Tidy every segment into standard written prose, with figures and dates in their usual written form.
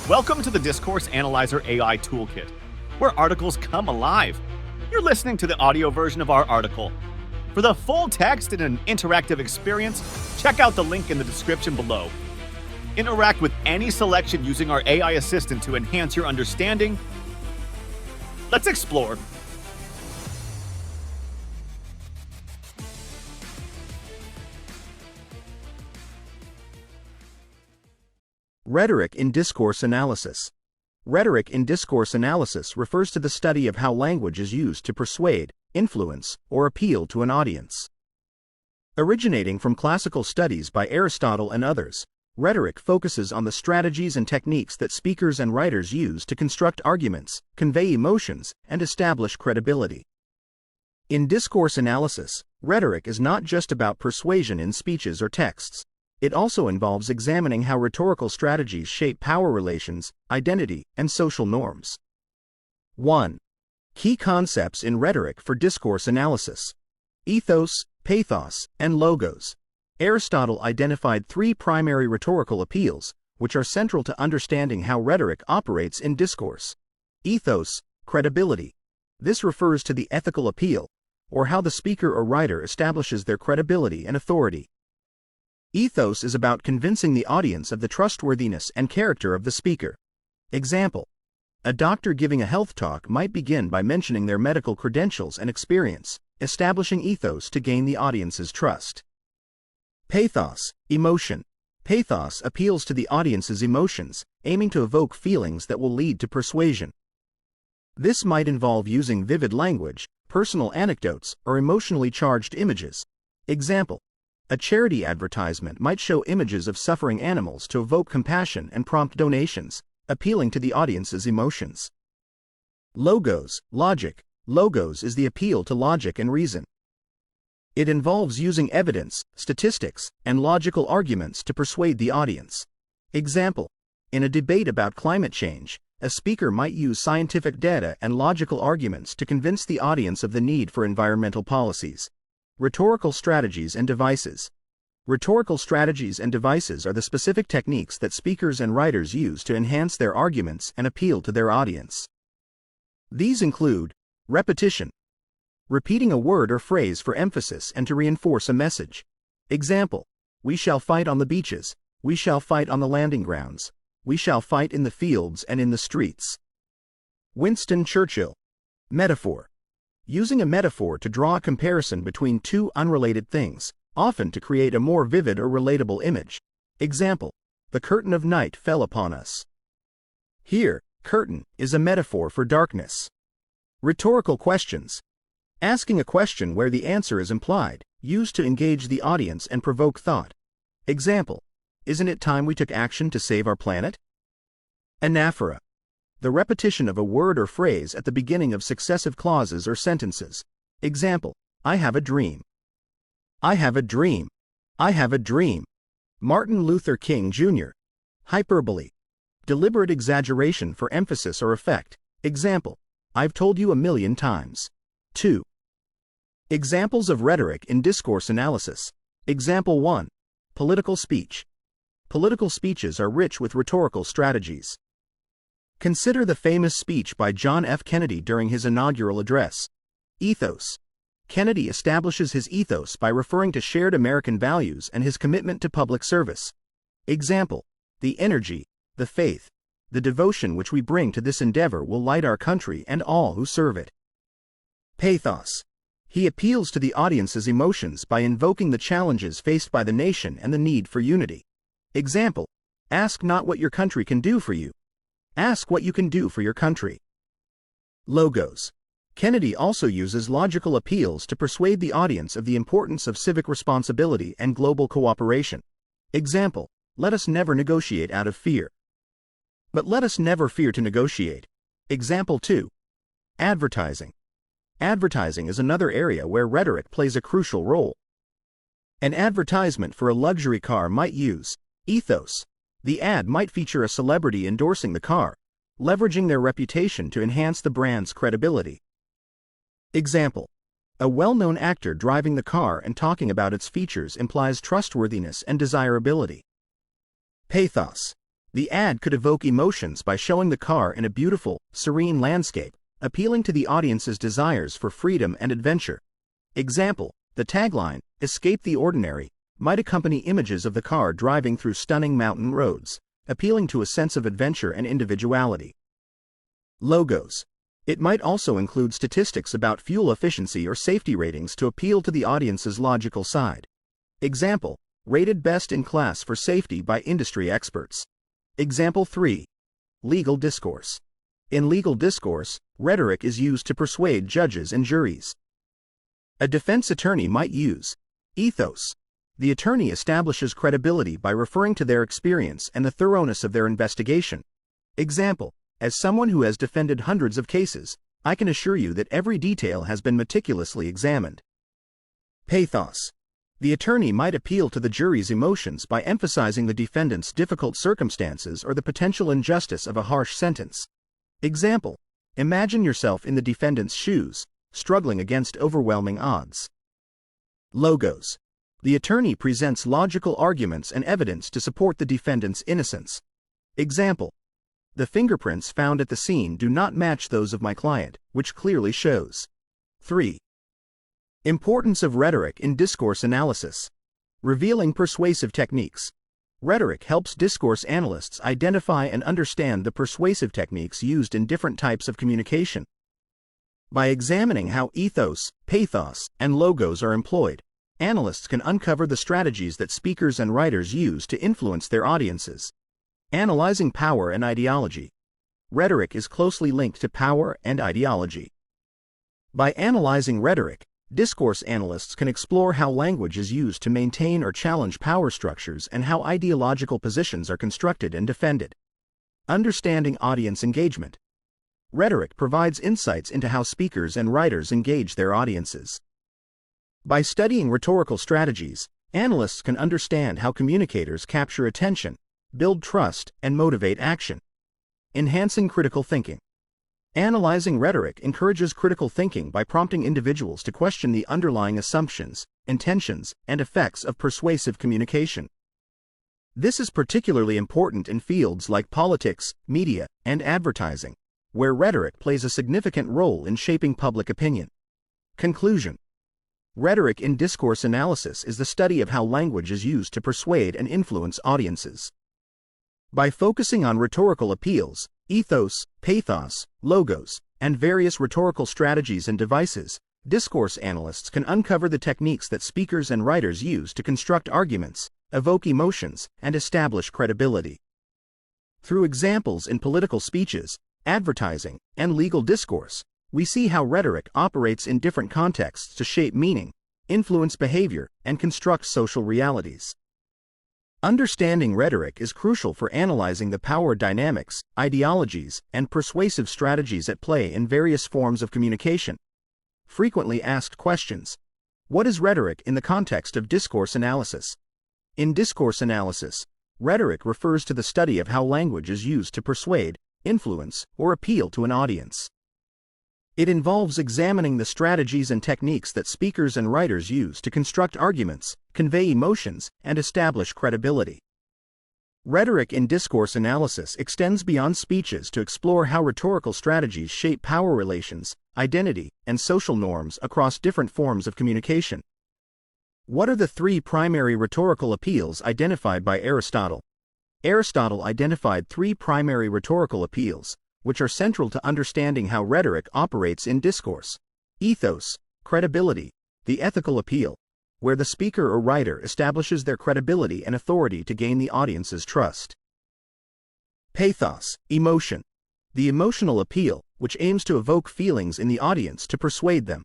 Welcome to the Discourse Analyzer AI Toolkit, where articles come alive. You're listening to the audio version of our article. For the full text and an interactive experience, check out the link in the description below. Interact with any selection using our AI assistant to enhance your understanding. Let's explore. Rhetoric in Discourse Analysis. Rhetoric in discourse analysis refers to the study of how language is used to persuade, influence, or appeal to an audience. Originating from classical studies by Aristotle and others, rhetoric focuses on the strategies and techniques that speakers and writers use to construct arguments, convey emotions, and establish credibility. In discourse analysis, rhetoric is not just about persuasion in speeches or texts. It also involves examining how rhetorical strategies shape power relations, identity, and social norms. 1. Key concepts in rhetoric for discourse analysis: ethos, pathos, and logos. Aristotle identified three primary rhetorical appeals, which are central to understanding how rhetoric operates in discourse. Ethos, credibility. This refers to the ethical appeal, or how the speaker or writer establishes their credibility and authority. Ethos is about convincing the audience of the trustworthiness and character of the speaker. Example: a doctor giving a health talk might begin by mentioning their medical credentials and experience, establishing ethos to gain the audience's trust. Pathos, emotion. Pathos appeals to the audience's emotions, aiming to evoke feelings that will lead to persuasion. This might involve using vivid language, personal anecdotes, or emotionally charged images. Example: a charity advertisement might show images of suffering animals to evoke compassion and prompt donations, appealing to the audience's emotions. Logos, logic. Logos is the appeal to logic and reason. It involves using evidence, statistics, and logical arguments to persuade the audience. Example: in a debate about climate change, a speaker might use scientific data and logical arguments to convince the audience of the need for environmental policies. Rhetorical strategies and devices. Rhetorical strategies and devices are the specific techniques that speakers and writers use to enhance their arguments and appeal to their audience. These include repetition. Repeating a word or phrase for emphasis and to reinforce a message. Example: we shall fight on the beaches, we shall fight on the landing grounds, we shall fight in the fields and in the streets. Winston Churchill. Metaphor. Using a metaphor to draw a comparison between two unrelated things, often to create a more vivid or relatable image. Example: the curtain of night fell upon us. Here, curtain is a metaphor for darkness. Rhetorical questions. Asking a question where the answer is implied, used to engage the audience and provoke thought. Example: isn't it time we took action to save our planet? Anaphora. The repetition of a word or phrase at the beginning of successive clauses or sentences. Example: I have a dream. I have a dream. I have a dream. Martin Luther King Jr. Hyperbole. Deliberate exaggeration for emphasis or effect. Example: I've told you a million times. 2. Examples of rhetoric in discourse analysis. Example 1. Political speech. Political speeches are rich with rhetorical strategies. Consider the famous speech by John F. Kennedy during his inaugural address. Ethos. Kennedy establishes his ethos by referring to shared American values and his commitment to public service. Example: the energy, the faith, the devotion which we bring to this endeavor will light our country and all who serve it. Pathos. He appeals to the audience's emotions by invoking the challenges faced by the nation and the need for unity. Example: ask not what your country can do for you. Ask what you can do for your country. Logos. Kennedy also uses logical appeals to persuade the audience of the importance of civic responsibility and global cooperation. Example: let us never negotiate out of fear. But let us never fear to negotiate. Example 2. Advertising. Advertising is another area where rhetoric plays a crucial role. An advertisement for a luxury car might use ethos. The ad might feature a celebrity endorsing the car, leveraging their reputation to enhance the brand's credibility. Example: a well-known actor driving the car and talking about its features implies trustworthiness and desirability. Pathos. The ad could evoke emotions by showing the car in a beautiful, serene landscape, appealing to the audience's desires for freedom and adventure. Example, the tagline, "Escape the Ordinary," might accompany images of the car driving through stunning mountain roads, appealing to a sense of adventure and individuality. Logos. It might also include statistics about fuel efficiency or safety ratings to appeal to the audience's logical side. Example, rated best in class for safety by industry experts. Example 3. Legal discourse. In legal discourse, rhetoric is used to persuade judges and juries. A defense attorney might use ethos. The attorney establishes credibility by referring to their experience and the thoroughness of their investigation. Example, as someone who has defended hundreds of cases, I can assure you that every detail has been meticulously examined. Pathos. The attorney might appeal to the jury's emotions by emphasizing the defendant's difficult circumstances or the potential injustice of a harsh sentence. Example, imagine yourself in the defendant's shoes, struggling against overwhelming odds. Logos. The attorney presents logical arguments and evidence to support the defendant's innocence. Example, the fingerprints found at the scene do not match those of my client, which clearly shows. 3. Importance of rhetoric in discourse analysis. Revealing persuasive techniques. Rhetoric helps discourse analysts identify and understand the persuasive techniques used in different types of communication. By examining how ethos, pathos, and logos are employed, analysts can uncover the strategies that speakers and writers use to influence their audiences. Analyzing power and ideology. Rhetoric is closely linked to power and ideology. By analyzing rhetoric, discourse analysts can explore how language is used to maintain or challenge power structures and how ideological positions are constructed and defended. Understanding audience engagement. Rhetoric provides insights into how speakers and writers engage their audiences. By studying rhetorical strategies, analysts can understand how communicators capture attention, build trust, and motivate action. Enhancing critical thinking. Analyzing rhetoric encourages critical thinking by prompting individuals to question the underlying assumptions, intentions, and effects of persuasive communication. This is particularly important in fields like politics, media, and advertising, where rhetoric plays a significant role in shaping public opinion. Conclusion. Rhetoric in discourse analysis is the study of how language is used to persuade and influence audiences. By focusing on rhetorical appeals, ethos, pathos, logos, and various rhetorical strategies and devices, discourse analysts can uncover the techniques that speakers and writers use to construct arguments, evoke emotions, and establish credibility. Through examples in political speeches, advertising, and legal discourse, we see how rhetoric operates in different contexts to shape meaning, influence behavior, and construct social realities. Understanding rhetoric is crucial for analyzing the power dynamics, ideologies, and persuasive strategies at play in various forms of communication. Frequently asked questions. What is rhetoric in the context of discourse analysis? In discourse analysis, rhetoric refers to the study of how language is used to persuade, influence, or appeal to an audience. It involves examining the strategies and techniques that speakers and writers use to construct arguments, convey emotions, and establish credibility. Rhetoric in discourse analysis extends beyond speeches to explore how rhetorical strategies shape power relations, identity, and social norms across different forms of communication. What are the three primary rhetorical appeals identified by Aristotle? Aristotle identified three primary rhetorical appeals, which are central to understanding how rhetoric operates in discourse. Ethos, credibility, the ethical appeal, where the speaker or writer establishes their credibility and authority to gain the audience's trust. Pathos, emotion, the emotional appeal, which aims to evoke feelings in the audience to persuade them.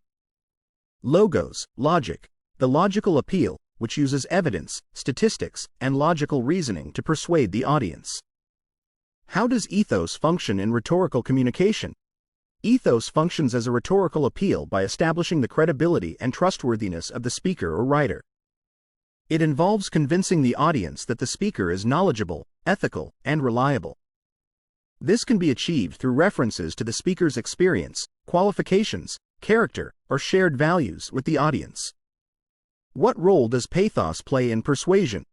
Logos, logic, the logical appeal, which uses evidence, statistics, and logical reasoning to persuade the audience. How does ethos function in rhetorical communication? Ethos functions as a rhetorical appeal by establishing the credibility and trustworthiness of the speaker or writer. It involves convincing the audience that the speaker is knowledgeable, ethical, and reliable. This can be achieved through references to the speaker's experience, qualifications, character, or shared values with the audience. What role does pathos play in persuasion?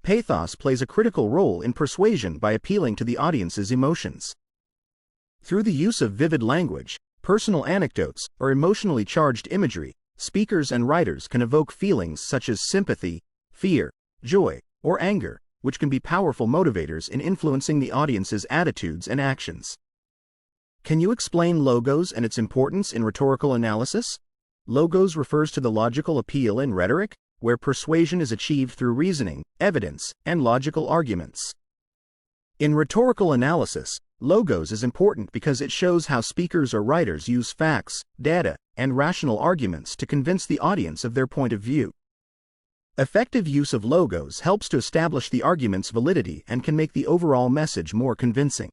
Pathos plays a critical role in persuasion by appealing to the audience's emotions. Through the use of vivid language, personal anecdotes, or emotionally charged imagery, speakers and writers can evoke feelings such as sympathy, fear, joy, or anger, which can be powerful motivators in influencing the audience's attitudes and actions. Can you explain logos and its importance in rhetorical analysis? Logos refers to the logical appeal in rhetoric, where persuasion is achieved through reasoning, evidence, and logical arguments. In rhetorical analysis, logos is important because it shows how speakers or writers use facts, data, and rational arguments to convince the audience of their point of view. Effective use of logos helps to establish the argument's validity and can make the overall message more convincing.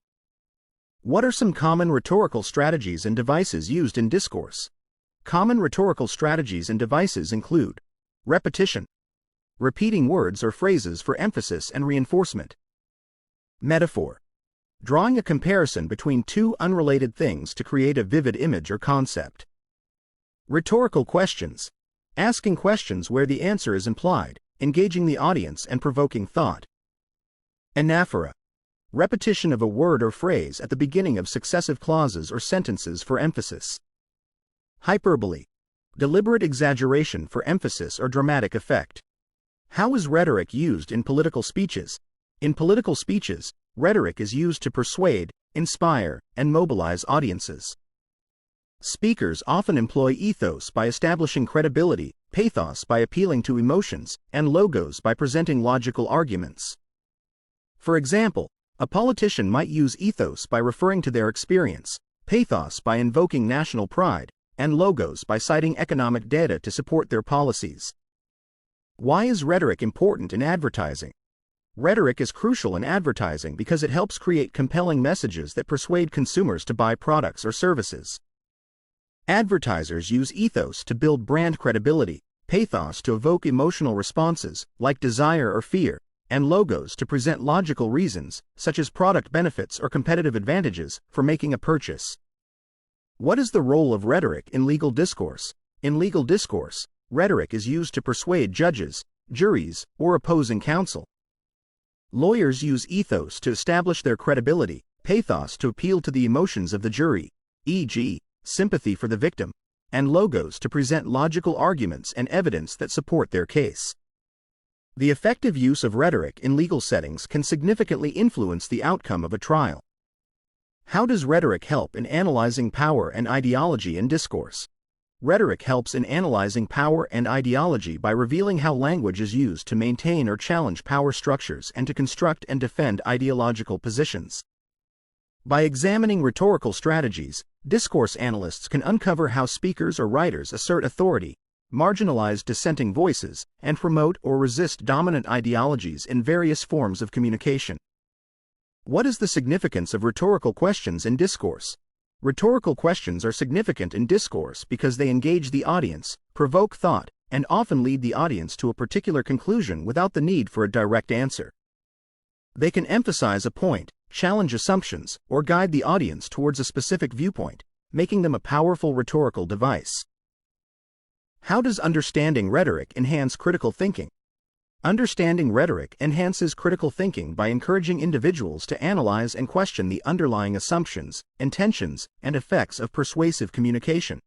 What are some common rhetorical strategies and devices used in discourse? Common rhetorical strategies and devices include repetition, repeating words or phrases for emphasis and reinforcement. Metaphor, drawing a comparison between two unrelated things to create a vivid image or concept. Rhetorical questions, asking questions where the answer is implied, engaging the audience and provoking thought. Anaphora, repetition of a word or phrase at the beginning of successive clauses or sentences for emphasis. Hyperbole, deliberate exaggeration for emphasis or dramatic effect. How is rhetoric used in political speeches? In political speeches, rhetoric is used to persuade, inspire, and mobilize audiences. Speakers often employ ethos by establishing credibility, pathos by appealing to emotions, and logos by presenting logical arguments. For example, a politician might use ethos by referring to their experience, pathos by invoking national pride, and logos by citing economic data to support their policies. Why is rhetoric important in advertising? Rhetoric is crucial in advertising because it helps create compelling messages that persuade consumers to buy products or services. Advertisers use ethos to build brand credibility, pathos to evoke emotional responses, like desire or fear, and logos to present logical reasons, such as product benefits or competitive advantages, for making a purchase. What is the role of rhetoric in legal discourse? In legal discourse, rhetoric is used to persuade judges, juries, or opposing counsel. Lawyers use ethos to establish their credibility, pathos to appeal to the emotions of the jury, e.g., sympathy for the victim, and logos to present logical arguments and evidence that support their case. The effective use of rhetoric in legal settings can significantly influence the outcome of a trial. How does rhetoric help in analyzing power and ideology in discourse? Rhetoric helps in analyzing power and ideology by revealing how language is used to maintain or challenge power structures and to construct and defend ideological positions. By examining rhetorical strategies, discourse analysts can uncover how speakers or writers assert authority, marginalize dissenting voices, and promote or resist dominant ideologies in various forms of communication. What is the significance of rhetorical questions in discourse? Rhetorical questions are significant in discourse because they engage the audience, provoke thought, and often lead the audience to a particular conclusion without the need for a direct answer. They can emphasize a point, challenge assumptions, or guide the audience towards a specific viewpoint, making them a powerful rhetorical device. How does understanding rhetoric enhance critical thinking? Understanding rhetoric enhances critical thinking by encouraging individuals to analyze and question the underlying assumptions, intentions, and effects of persuasive communication.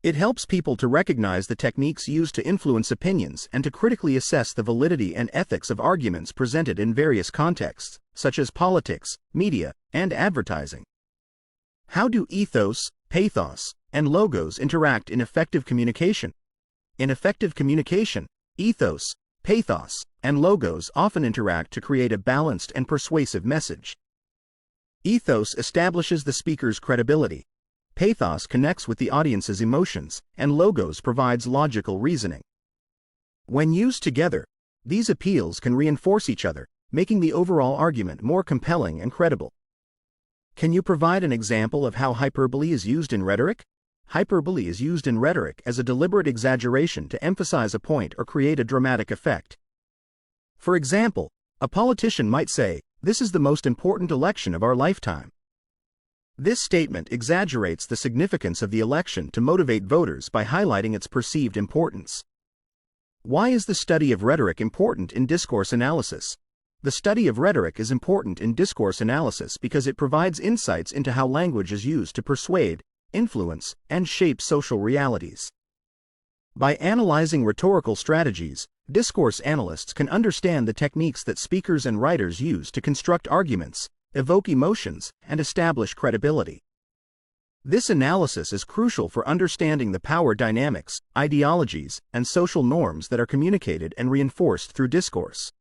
It helps people to recognize the techniques used to influence opinions and to critically assess the validity and ethics of arguments presented in various contexts, such as politics, media, and advertising. How do ethos, pathos, and logos interact in effective communication? In effective communication, ethos, pathos, and logos often interact to create a balanced and persuasive message. Ethos establishes the speaker's credibility. Pathos connects with the audience's emotions, and logos provides logical reasoning. When used together, these appeals can reinforce each other, making the overall argument more compelling and credible. Can you provide an example of how hyperbole is used in rhetoric? Hyperbole is used in rhetoric as a deliberate exaggeration to emphasize a point or create a dramatic effect. For example, a politician might say, "This is the most important election of our lifetime." This statement exaggerates the significance of the election to motivate voters by highlighting its perceived importance. Why is the study of rhetoric important in discourse analysis? The study of rhetoric is important in discourse analysis because it provides insights into how language is used to persuade, influence, and shape social realities. By analyzing rhetorical strategies, discourse analysts can understand the techniques that speakers and writers use to construct arguments, evoke emotions, and establish credibility. This analysis is crucial for understanding the power dynamics, ideologies, and social norms that are communicated and reinforced through discourse.